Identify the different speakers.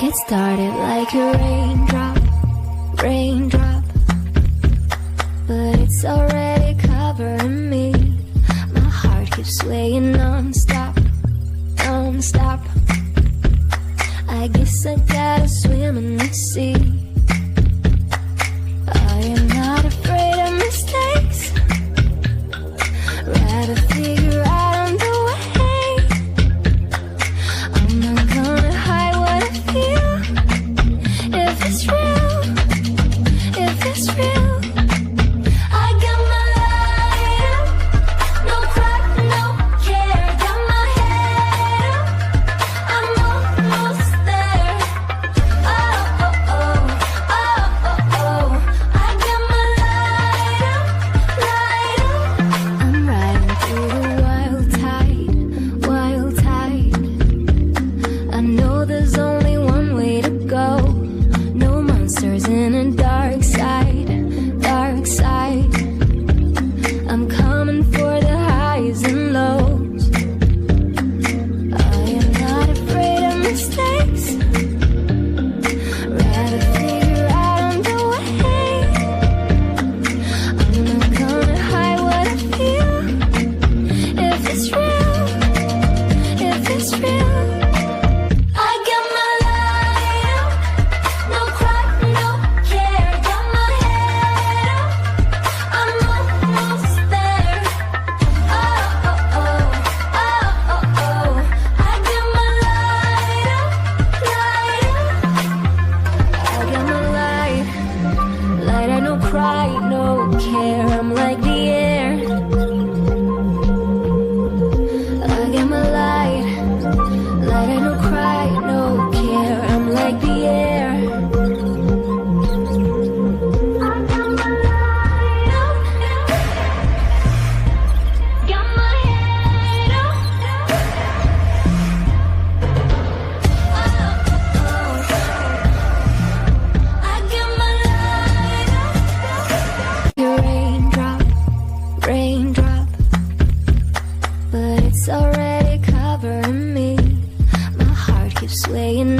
Speaker 1: It started like a raindrop, raindrop, but it's already covering me. My heart keeps swaying non-stop, non-stop. I guess I gotta swim in the sea. I am not afraid of mistakes. Rather figure out on the way. I'm not gonna hide what I feel. If it's real, if it's real, I got my light up. No crack, no care. Got my head up. I'm almost there. Oh, oh, oh, oh, oh, oh. I got my light up, light up. I'm riding through the wild tide, wild tide. I know there's only one way to go. No monsters in a dark side, dark side. I'm coming for the highs and lows. I am not afraid of mistakes. Rather figure out on the way. I'm not gonna hide what I feel. If it's real, if it's real, I got my light up. No crack, no care. Got my head up. I'm almost there. Oh, oh, oh, oh, oh, oh. I got my light up, light up. I got my light, light. I no cry, no care. I'm like the air. I got my light, light. I no cry, no care. I'm like the air. I got my light up. Got my head up. Oh, oh, oh. I got my light up. Your raindrop, raindrop, but it's already covering me. My heart keeps swaying